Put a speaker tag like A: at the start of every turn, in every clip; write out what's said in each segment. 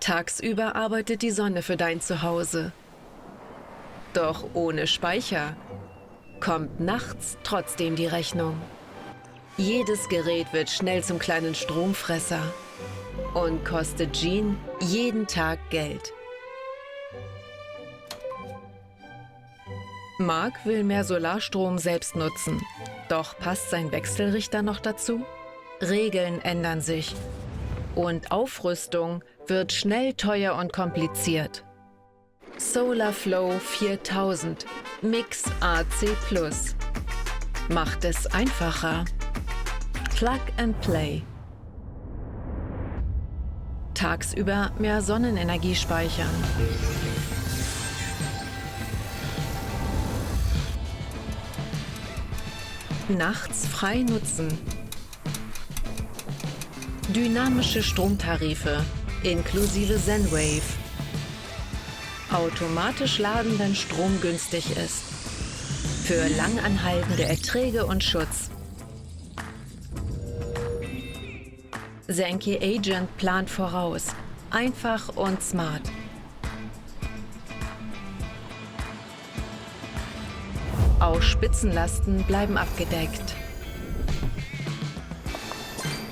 A: Tagsüber arbeitet die Sonne für dein Zuhause. Doch ohne Speicher kommt nachts trotzdem die Rechnung. Jedes Gerät wird schnell zum kleinen Stromfresser und kostet Jean jeden Tag Geld. Mark will mehr Solarstrom selbst nutzen. Doch passt sein Wechselrichter noch dazu? Regeln ändern sich. Und Aufrüstung wird schnell teuer und kompliziert. SolarFlow 4000 Mix AC Plus macht es einfacher. Plug and Play. Tagsüber mehr Sonnenenergie speichern. Nachts frei nutzen. Dynamische Stromtarife inklusive Zenwave. Automatisch laden, wenn Strom günstig ist. Für langanhaltende Erträge und Schutz. Zenki Agent plant voraus. Einfach und smart. Auch Spitzenlasten bleiben abgedeckt.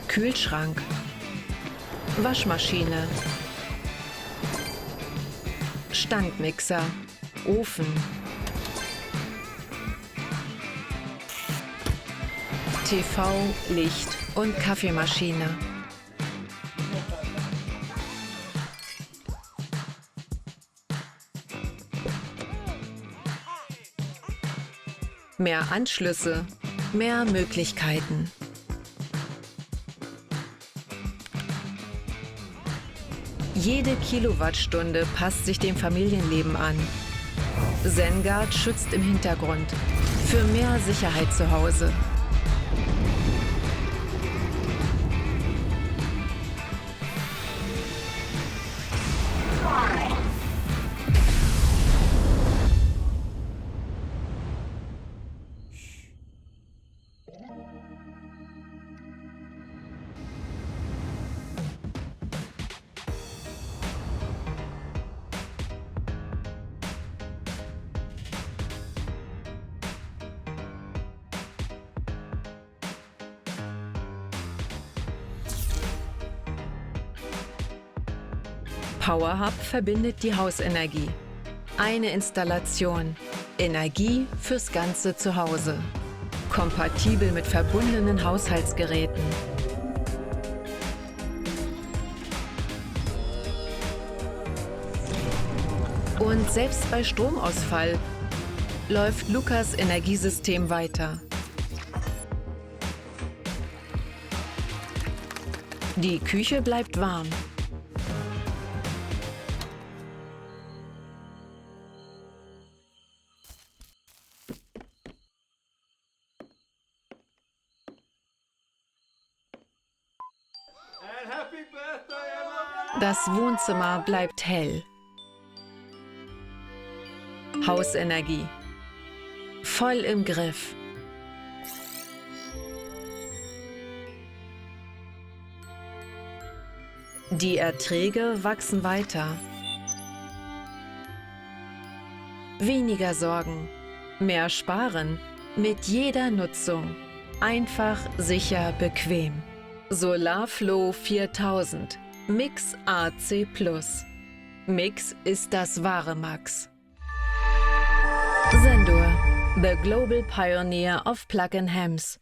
A: Kühlschrank. Waschmaschine. Standmixer. Ofen. TV, Licht und Kaffeemaschine. Mehr Anschlüsse, mehr Möglichkeiten. Jede Kilowattstunde passt sich dem Familienleben an. Zenguard schützt im Hintergrund für mehr Sicherheit zu Hause. PowerHub verbindet die Hausenergie. Eine Installation. Energie fürs ganze Zuhause. Kompatibel mit verbundenen Haushaltsgeräten. Und selbst bei Stromausfall läuft Lukas Energiesystem weiter. Die Küche bleibt warm. Das Wohnzimmer bleibt hell. Hausenergie. Voll im Griff. Die Erträge wachsen weiter. Weniger Sorgen, mehr Sparen mit jeder Nutzung. Einfach, sicher, bequem. SolarFlow 4000 Mix AC Plus. Mix ist das wahre Max. Zendur, the global pioneer of plug-in hems.